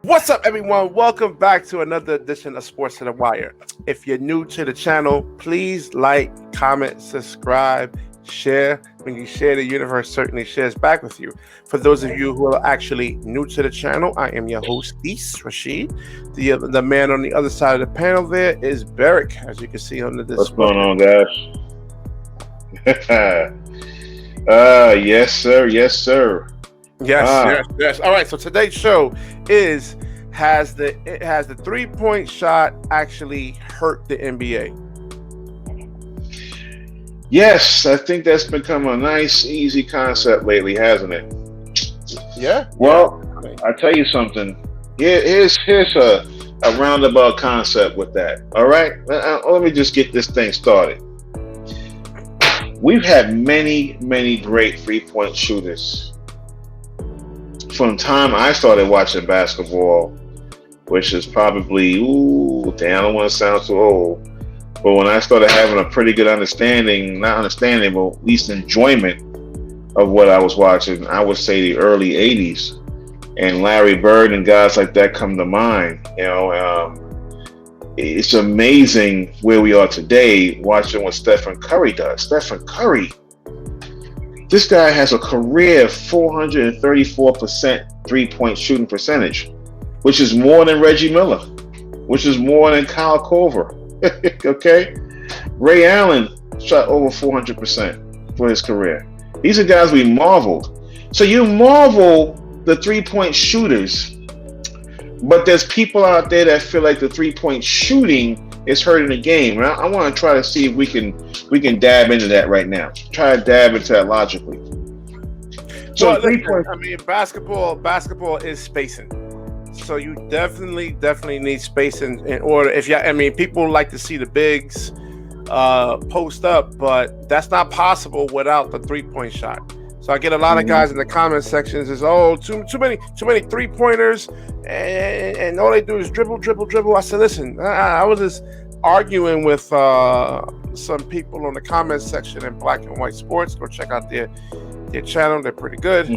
What's up, everyone? Welcome back to another edition of Sports to the Wire. If you're new to the channel, please like, comment, subscribe, share. When you share, the universe certainly shares back with you. For those of you who are actually new to the channel, I am your host, Rashid. The man on the other side of the panel there is Berick, as you can see on the display. What's going on, guys? Yes, sir. Yes, sir. Yes. All right. So today's show has the 3-point shot actually hurt the NBA? Yes, I think that's become a nice, easy concept lately, hasn't it? Yeah. Well, I tell you something. Here's a roundabout concept with that. All right. Let me just get this thing started. We've had many great 3-point shooters from the time I started watching basketball, which is probably, I don't want to sound too old, but when I started having a pretty good not understanding, but at least enjoyment of what I was watching, I would say the early 80s. And Larry Bird and guys like that come to mind. It's amazing where we are today watching what Stephen Curry does. Stephen Curry, this guy has a career 434% 3-point shooting percentage, which is more than Reggie Miller, which is more than Kyle Korver. Okay? Ray Allen shot over 400% for his career. These are guys we marveled. So you marvel the 3-point shooters, but there's people out there that feel like the 3-point shooting is hurting the game. And I want to try to see if we can dab into that right now. Try to dab into that logically. So basketball is spacing. So you definitely need spacing in order. People like to see the bigs post up, but that's not possible without the 3-point shot. So I get a lot of guys in the comment sections is too many 3-pointers, and all they do is dribble. I said, listen, I was just arguing with some people on the comment section in Black and White Sports. Go check out their channel; they're pretty good.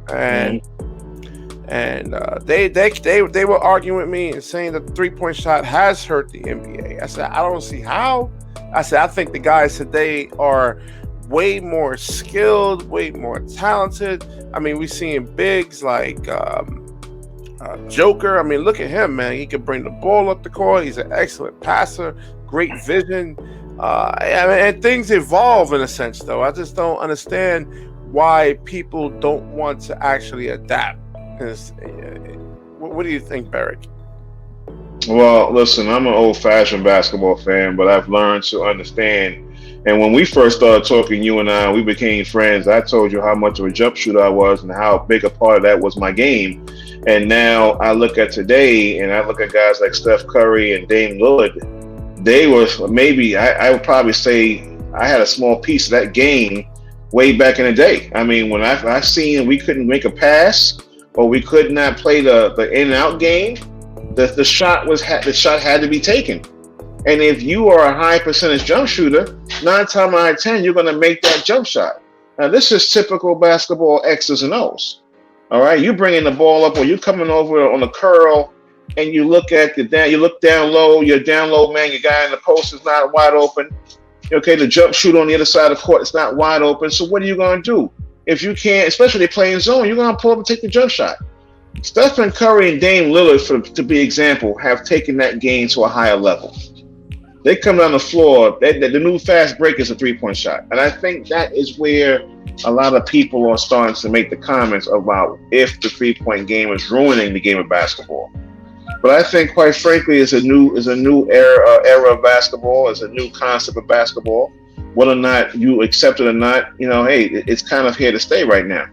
And they were arguing with me and saying that the 3-point shot has hurt the NBA. I said, I don't see how. I said, I think the guys today are way more skilled, way more talented. We're seeing bigs like Joker. Look at him, man. He can bring the ball up the court. He's an excellent passer, great vision. And things evolve in a sense, though. I just don't understand why people don't want to actually adapt. What do you think, Berick? Well, listen, I'm an old-fashioned basketball fan, but I've learned to understand. And when we first started talking, you and I, we became friends. I told you how much of a jump shooter I was and how big a part of that was my game. And now I look at today, and I look at guys like Steph Curry and Damon Lillard. They were maybe, I would probably say, I had a small piece of that game way back in the day. When I seen we couldn't make a pass or we could not play the in and out game, the shot had to be taken. And if you are a high percentage jump shooter, 9 times out of 10, you're going to make that jump shot. Now, this is typical basketball X's and O's. All right, you bringing the ball up, or you coming over on a curl, and you look at you look down low. You're down low, man. Your guy in the post is not wide open. Okay, the jump shooter on the other side of the court is not wide open. So what are you going to do? If you can't, especially playing zone, you're going to pull up and take the jump shot. Stephen Curry and Dame Lillard, to be example, have taken that game to a higher level. They come down the floor. The new fast break is a 3-point shot. And I think that is where a lot of people are starting to make the comments about if the 3-point game is ruining the game of basketball. But I think, quite frankly, it's a new era of basketball. It's a new concept of basketball. Whether or not you accept it or not, hey, it's kind of here to stay right now.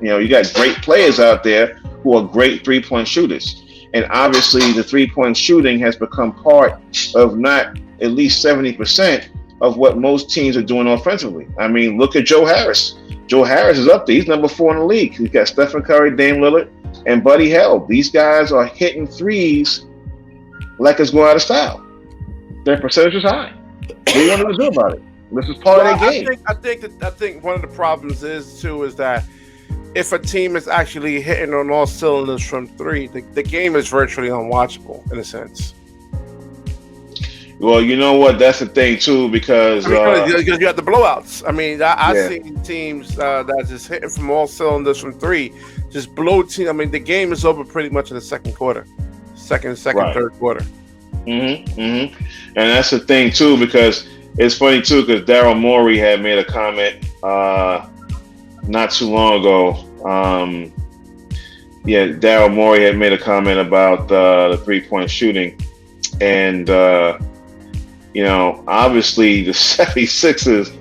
You got great players out there who are great 3-point shooters. And obviously, the 3-point shooting has become part of not at least 70% of what most teams are doing offensively. Look at Joe Harris. Joe Harris is up there. He's number 4 in the league. He's got Stephen Curry, Dame Lillard, and Buddy Hield. These guys are hitting threes like it's going out of style. Their percentage is high. What are you going to do about it? This is part of their game. I think one of the problems is that if a team is actually hitting on all cylinders from three, the game is virtually unwatchable in a sense. Well, you know what? That's the thing too, because you have the blowouts. I mean, I've seen teams that just hitting from all cylinders from three, just blow team. I mean, the game is over pretty much in the second quarter, second, right. third quarter. And that's the thing too, because it's funny too, because Daryl Morey had made a comment not too long ago. Daryl Morey had made a comment about the 3-point shooting, and obviously the 76ers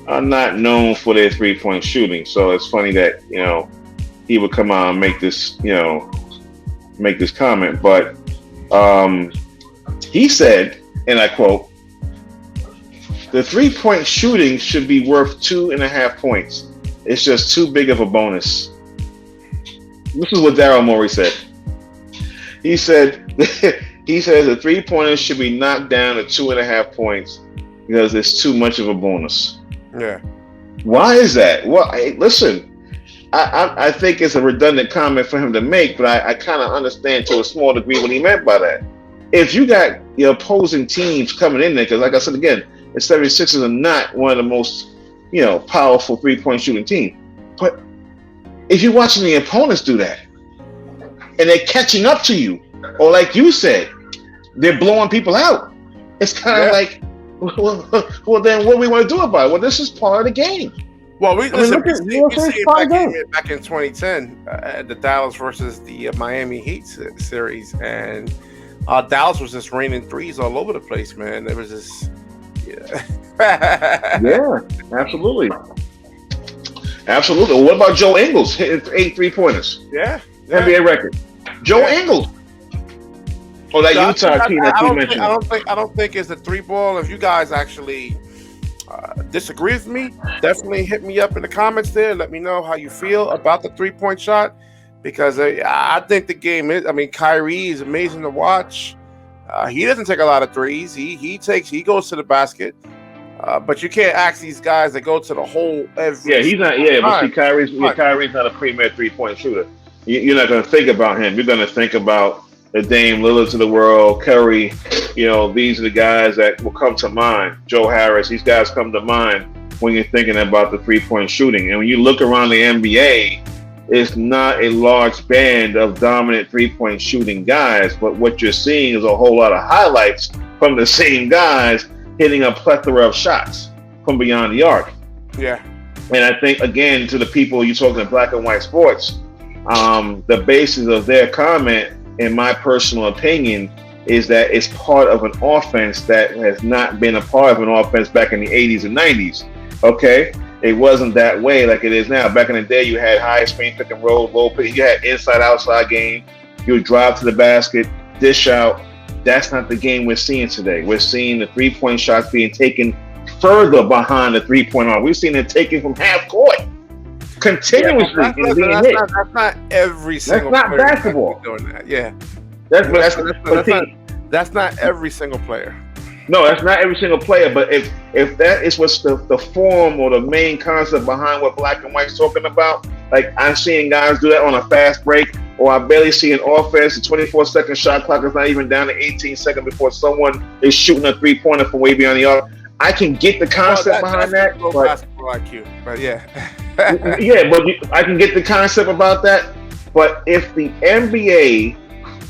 are not known for their 3-point shooting. So it's funny that he would come out and make this comment, but he said, and I quote, "The 3-point shooting should be worth 2.5 points. It's just too big of a bonus." This is what Daryl Morey said. He said the 3-pointers should be knocked down to 2.5 points because it's too much of a bonus. Yeah. Why is that? Well, listen, I think it's a redundant comment for him to make, but I kind of understand to a small degree what he meant by that. If you got your opposing teams coming in there, because like I said again, the 76ers are not one of the most powerful 3-point shooting team. But if you're watching the opponents do that, and they're catching up to you, or like you said, they're blowing people out, it's kind of like, well, then what do we want to do about it? Well, this is part of the game. Well, we see it back in 2010 at the Dallas versus the Miami Heat series, and Dallas was just raining threes all over the place, man. There was this, yeah, absolutely. What about Joe Ingles hitting 8 3-pointers? Yeah. NBA record. Joe Ingles. Oh, that Utah team that you mentioned. I don't think it's a 3-ball. If you guys actually disagree with me, definitely hit me up in the comments there. Let me know how you feel about the 3-point shot, because I think the game is. I mean, Kyrie is amazing to watch. He doesn't take a lot of threes. He goes to the basket. But you can't ask these guys that go to the hole every. Yeah, he's not. Yeah, but see, Kyrie's not a premier 3-point shooter. You're not going to think about him. You're going to think about the Dame Lillards of the world, Curry. These are the guys that will come to mind. Joe Harris. These guys come to mind when you're thinking about the 3-point shooting. And when you look around the NBA, it's not a large band of dominant 3-point shooting guys. But what you're seeing is a whole lot of highlights from the same guys hitting a plethora of shots from beyond the arc. Yeah. And I think, again, to the people you're talking black and white sports, the basis of their comment, in my personal opinion, is that it's part of an offense that has not been a part of an offense back in the 80s and 90s. Okay? It wasn't that way like it is now. Back in the day, you had high screen, pick and roll, low pick. You had inside-outside game. You would drive to the basket, dish out. That's not the game we're seeing today. We're seeing the 3-point shots being taken further behind the 3-point arc. We've seen it taken from half court continuously. That's not every single. That's not basketball. Doing that. Yeah, that's not every single player. No, that's not every single player. But if that is what's the form or the main concept behind what black and white's talking about, like I'm seeing guys do that on a fast break. Or I barely see an offense. The 24-second shot clock is not even down to 18 seconds before someone is shooting a 3-pointer from way beyond the arc. I can get the concept behind that. But, basketball IQ, but yeah. Yeah, but I can get the concept about that. But if the NBA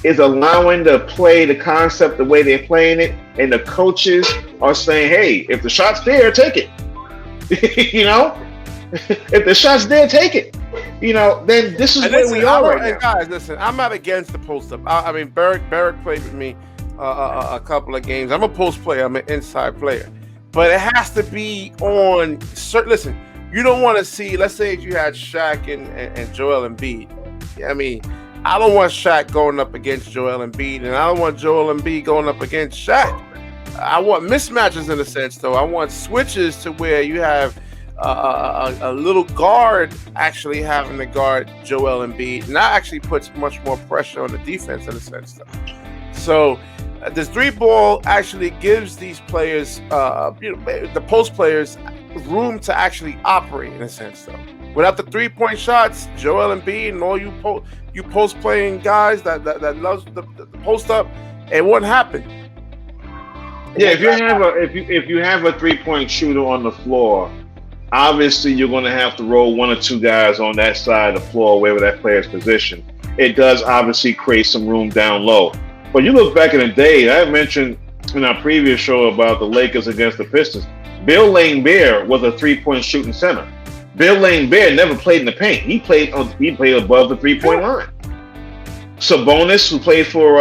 is allowing to play the concept the way they're playing it, and the coaches are saying, hey, if the shot's there, take it. If the shot's there, take it. Then this is where we are right now. Guys, listen, I'm not against the post-up. I mean, Berick played with me a couple of games. I'm a post player. I'm an inside player. But it has to be on certain. Listen, you don't want to see, let's say if you had Shaq and Joel Embiid. I mean, I don't want Shaq going up against Joel Embiid, and I don't want Joel Embiid going up against Shaq. I want mismatches in a sense, though. I want switches to where you have a little guard actually having to guard Joel Embiid, and that actually puts much more pressure on the defense in a sense, though. So this 3-ball actually gives these players, the post players, room to actually operate in a sense, though. Without the 3-point shots, Joel Embiid and all you post playing guys that loves the post up, it wouldn't happen. Yeah, if you have a 3-point shooter on the floor, obviously you're going to have to roll one or two guys on that side of the floor, wherever that player's position. It does obviously create some room down low. But you look back in the day, I mentioned in our previous show about the Lakers against the Pistons. Bill Laimbeer was a 3-point shooting center. Bill Laimbeer never played in the paint. He played above the 3-point line. Sabonis, who played for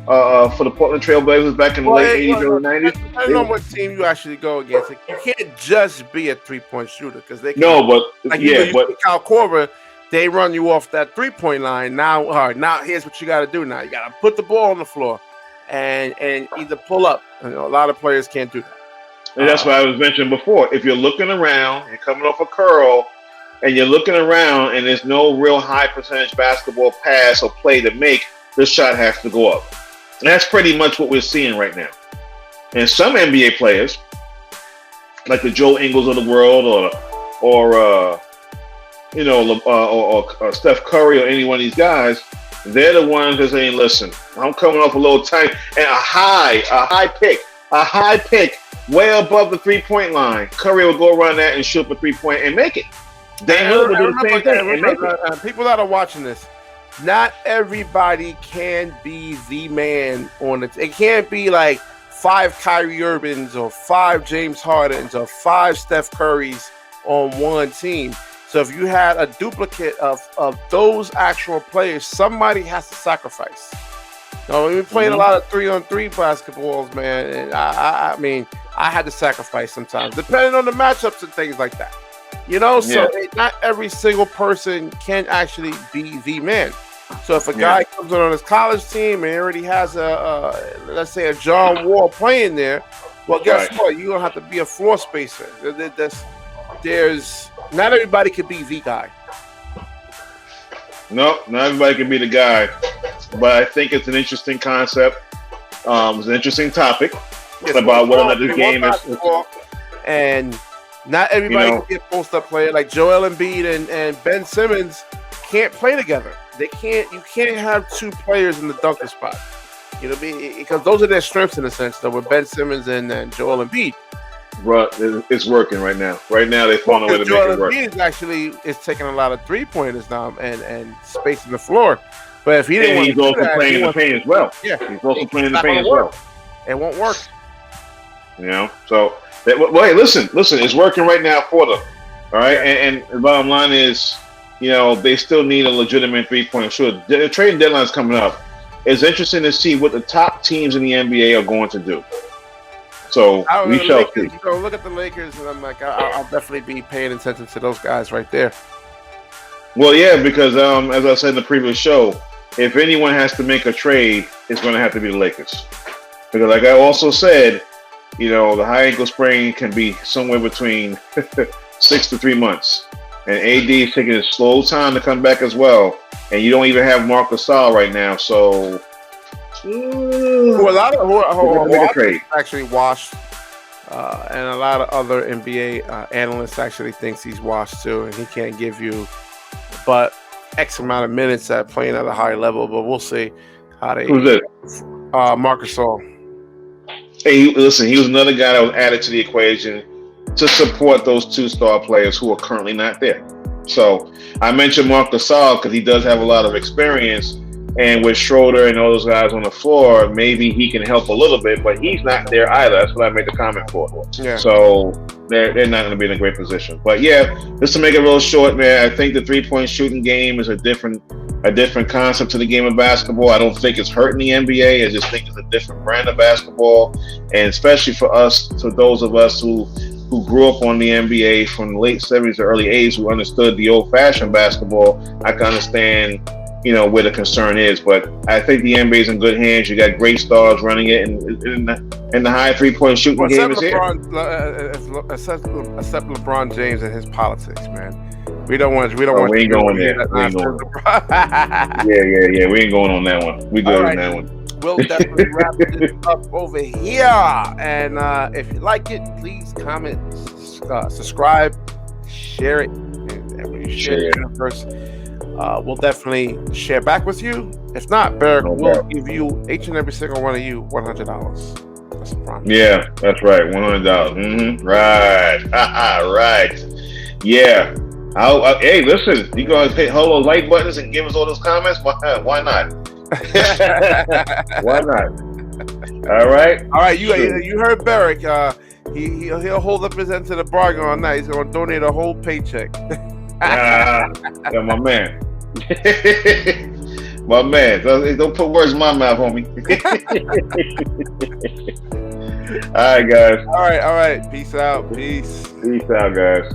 the Portland Trail Blazers back in the late 80s, early 90s. Depending on what team you actually go against, you can't just be a 3-point shooter because they can't. No, but Kyle Korver, they run you off that 3-point line. Now, all right, now here's what you got to do. Now you got to put the ball on the floor and either pull up. A lot of players can't do that. And that's what I was mentioning before. If you're looking around, you're coming off a curl, and you're looking around, and there's no real high percentage basketball pass or play to make, this shot has to go up. And that's pretty much what we're seeing right now. And some NBA players, like the Joe Ingles of the world, or Steph Curry, or any one of these guys, they're the ones that saying, "Listen, I'm coming off a little tight, and a high pick, way above the 3-point line. Curry will go around that and shoot for 3-point and make it. Damon Lillard will do the same thing and make it." People that are watching this, not everybody can be the man on it. It can't be like 5 Kyrie Irvings or 5 James Hardens or 5 Steph Currys on one team. So if you had a duplicate of those actual players, somebody has to sacrifice. We've been playing a lot of 3-on-3 basketballs, man, and I mean, I had to sacrifice sometimes, depending on the matchups and things like that. So not every single person can actually be the man. So if a guy comes on his college team and already has let's say a John Wall playing there, well, guess what? You're gonna have to be a floor spacer. There's not everybody could be the guy. No, not everybody can be the guy, but I think it's an interesting concept. It's an interesting topic about whether or not this game is. And not everybody can be a post-up player. Like Joel Embiid and Ben Simmons can't play together. They can't. You can't have 2 players in the dunker spot. You know what I mean? Because those are their strengths in a sense, though, with Ben Simmons and Joel Embiid. Bro, it's working right now. Right now, they found a way to make it work. Embiid is taking a lot of 3-pointers now and spacing the floor. But if he didn't, he's also playing in the paint as well. Yeah, he's also playing in the paint as well. It won't work. So hey, listen, it's working right now for them. All right, and the bottom line is, they still need a legitimate 3-point shooter. The trading deadline is coming up. It's interesting to see what the top teams in the NBA are going to do. So we shall see. Look at the Lakers, and I'm like, I'll definitely be paying attention to those guys right there. Well, yeah, because as I said in the previous show, if anyone has to make a trade, it's going to have to be the Lakers. Because like I also said, the high ankle sprain can be somewhere between 6 to 3 months. And AD is taking a slow time to come back as well. And you don't even have Marc Gasol right now, so a lot of actually washed, and a lot of other NBA analysts actually thinks he's washed too, and he can't give you but X amount of minutes at playing at a high level. But we'll see how they. Who's it? Marc Gasol. Hey, listen, he was another guy that was added to the equation to support those 2 star players who are currently not there. So I mentioned Marc Gasol because he does have a lot of experience. And with Schroeder and all those guys on the floor, maybe he can help a little bit, but he's not there either. That's what I made the comment for. Yeah. So they're not going to be in a great position. But yeah, just to make it real short, man, I think the 3-point shooting game is a different concept to the game of basketball. I don't think it's hurting the NBA. I just think it's a different brand of basketball, and especially for those of us who grew up on the NBA from the late 70s to early 80s, who understood the old-fashioned basketball, I can understand where the concern is. But I think the NBA is in good hands. You got great stars running it, and the high 3-point shooting game is here. Except LeBron James and his politics, man. We ain't going there. Yeah. We ain't going on that one. We good on that one. We'll definitely wrap this up over here. And if you like it, please comment, subscribe, share it, and when you share the universe, we'll definitely share back with you. If not, Berick will give you each and every single one of you $100. That's a promise. Yeah, that's right. $100. Right. Right. Yeah. Hey, listen, you gonna hit all those like buttons and give us all those comments? Why not? Why not? All right. You heard Berick. He'll hold up his end to the bargain all night. He's gonna donate a whole paycheck. Yeah, my man. My man. Don't put words in my mouth, homie. All right, guys. All right. Peace out. Peace out, guys.